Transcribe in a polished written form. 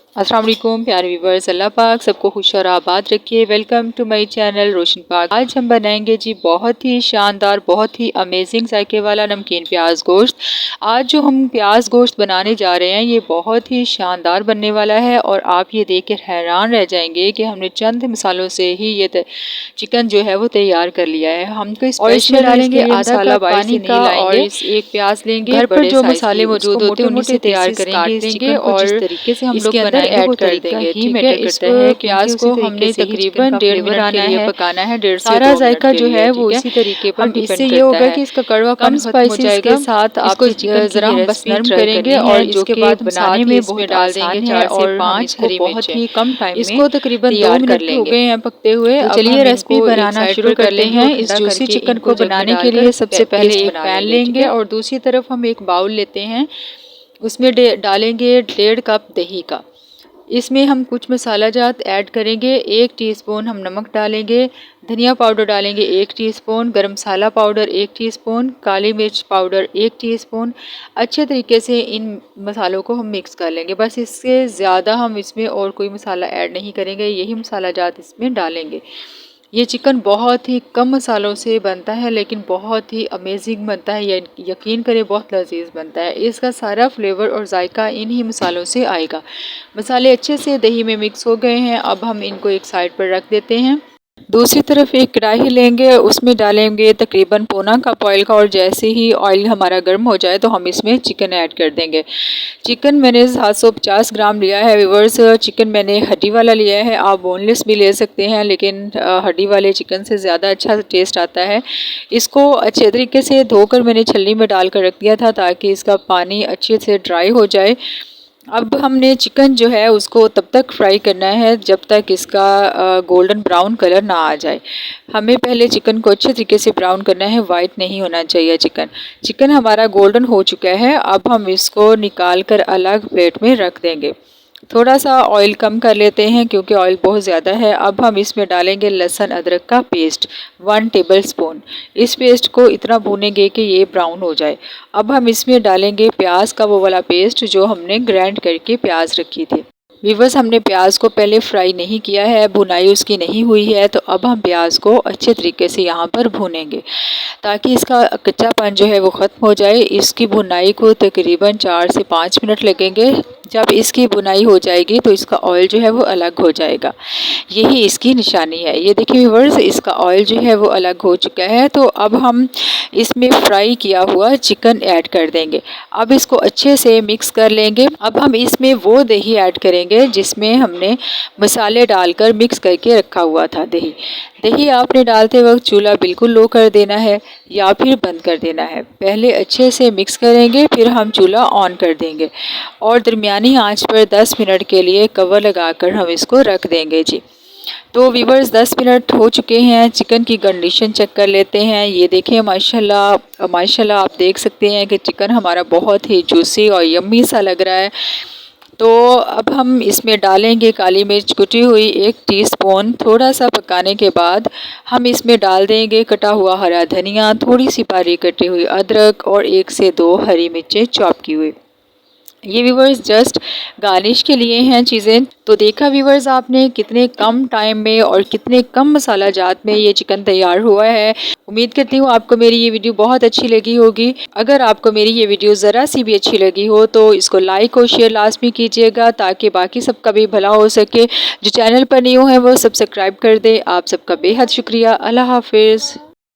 अस्सलाम वालेकुम प्यारे व्यूवर्स, अल्लाह पाक सबको खुश और आबाद रखिए। वेलकम टू माय चैनल रोशन पाक। आज हम बनाएंगे जी बहुत ही शानदार, बहुत ही अमेजिंग जायके वाला नमकीन प्याज गोश्त। आज जो हम प्याज गोश्त बनाने जा रहे हैं ये बहुत ही शानदार बनने वाला है और आप ये देख कर हैरान रह जाएंगे कि हमने चंद मसालों से ही ये चिकन जो है वो तैयार कर लिया है। हम तो स्पेशल डालेंगे आधा कप पानी का और एक प्याज लेंगे। घर पर जो मसाले मौजूद होते हैं उन्हीं से तैयार करेंगे इस चिकन को, जिस तरीके से हम लोग बनाएंगे ऐड कर देंगे। ही मैटर करता है प्याज को हमने तकरीबन 1.5 मिनट के लिए पकाना है। 1.5 से 2 सारा जायका जो है वो इसी तरीके पर डिपेंड करता है। इससे ये होगा कि इसका कड़वापन स्पाइसेस के साथ आपको जरा हम बस नरम करेंगे और इसके बाद बनाने में बहुत डाल देंगे 4 से 5 हरी मिर्च बहुत ही कम टाइम में इसको तकरीबन 2 मिनट हो गए हैं पकते हुए। चलिए रेसिपी बनाना शुरू करते हैं। इस जूसी चिकन को बनाने के लिए सबसे पहले एक पैन लेंगे और दूसरी तरफ हम एक बाउल लेते हैं। उसमें डालेंगे 1.5 कप दही का। इसमें हम कुछ मसाला जात ऐड करेंगे। 1 टीस्पून हम नमक डालेंगे, धनिया पाउडर डालेंगे 1 टीस्पून, गरम मसाला पाउडर 1 टीस्पून, काली मिर्च पाउडर 1 टीस्पून। अच्छे तरीके से इन मसालों को हम मिक्स कर लेंगे। बस इससे ज़्यादा हम इसमें और कोई मसाला ऐड नहीं करेंगे, यही मसाला जात इसमें डालेंगे। ये चिकन बहुत ही कम मसालों से बनता है लेकिन बहुत ही अमेजिंग बनता है। यकीन करें बहुत लजीज बनता है। इसका सारा फ्लेवर और जायका इन्हीं मसालों से आएगा। मसाले अच्छे से दही में मिक्स हो गए हैं। अब हम इनको एक साइड पर रख देते हैं। दूसरी तरफ एक कढ़ाई लेंगे, उसमें डालेंगे तकरीबन पौना कप ऑयल का और जैसे ही ऑयल हमारा गर्म हो जाए तो हम इसमें चिकन ऐड कर देंगे। चिकन मैंने 750 ग्राम लिया है व्यूअर्स। चिकन मैंने हड्डी वाला लिया है, आप बोनलेस भी ले सकते हैं लेकिन हड्डी वाले चिकन से ज़्यादा अच्छा टेस्ट आता है। इसको अच्छे तरीके से धोकर मैंने छलनी में डाल कर रख दिया था ताकि इसका पानी अच्छे से ड्राई हो जाए। अब हमने चिकन जो है उसको तब तक फ्राई करना है जब तक इसका गोल्डन ब्राउन कलर ना आ जाए। हमें पहले चिकन को अच्छे तरीके से ब्राउन करना है, वाइट नहीं होना चाहिए चिकन हमारा गोल्डन हो चुका है। अब हम इसको निकाल कर अलग प्लेट में रख देंगे। थोड़ा सा ऑयल कम कर लेते हैं क्योंकि ऑयल बहुत ज़्यादा है। अब हम इसमें डालेंगे लहसुन अदरक का पेस्ट 1 टेबलस्पून। इस पेस्ट को इतना भूनेंगे कि ये ब्राउन हो जाए। अब हम इसमें डालेंगे प्याज का वो वाला पेस्ट जो हमने ग्राइंड करके प्याज रखी थी। व्यूअर्स, हमने प्याज को पहले फ्राई नहीं किया है, भुनाई उसकी नहीं हुई है, तो अब हम प्याज को अच्छे तरीके से यहाँ पर भूनेंगे ताकि इसका कच्चापन जो है वो ख़त्म हो जाए। इसकी भुनाई को तकरीबन 4 से 5 मिनट लगेंगे। जब इसकी बुनाई हो जाएगी तो इसका ऑयल जो है वो अलग हो जाएगा। यही इसकी निशानी है। ये देखिए व्यूअर्स, इसका ऑयल जो है वो अलग हो चुका है। तो अब हम इसमें फ्राई किया हुआ चिकन ऐड कर देंगे। अब इसको अच्छे से मिक्स कर लेंगे। अब हम इसमें वो दही ऐड करेंगे जिसमें हमने मसाले डालकर मिक्स करके रखा हुआ था। दही आपने डालते वक्त चूल्हा बिल्कुल लो कर देना है या फिर बंद कर देना है। पहले अच्छे से मिक्स करेंगे, फिर हम चूल्हा ऑन कर देंगे और दरमियानी आंच पर 10 मिनट के लिए कवर लगाकर हम इसको रख देंगे जी। तो व्यूअर्स, 10 मिनट हो चुके हैं। चिकन की कंडीशन चेक कर लेते हैं। ये देखें माशाल्लाह माशाल्लाह, आप देख सकते हैं कि चिकन हमारा बहुत ही जूसी और यम्मी सा लग रहा है। तो अब हम इसमें डालेंगे काली मिर्च कुटी हुई 1 टीस्पून। थोड़ा सा पकाने के बाद हम इसमें डाल देंगे कटा हुआ हरा धनिया, थोड़ी सी बारीक कटी हुई अदरक और 1 से 2 हरी मिर्चें चॉप की हुई। ये व्यूवर्स जस्ट गार्निश के लिए हैं चीज़ें। तो देखा व्यूवर्स आपने कितने कम टाइम में और कितने कम मसाला जात में ये चिकन तैयार हुआ है। उम्मीद करती हूँ आपको मेरी ये वीडियो बहुत अच्छी लगी होगी। अगर आपको मेरी ये वीडियो ज़रा सी भी अच्छी लगी हो तो इसको लाइक और शेयर लाजमी कीजिएगा ताकि बाकी सबका भी भला हो सके। जो चैनल पर न्यू है वो सब्सक्राइब कर दे। आप सबका बेहद शुक्रिया। अल्लाह हाफिज़।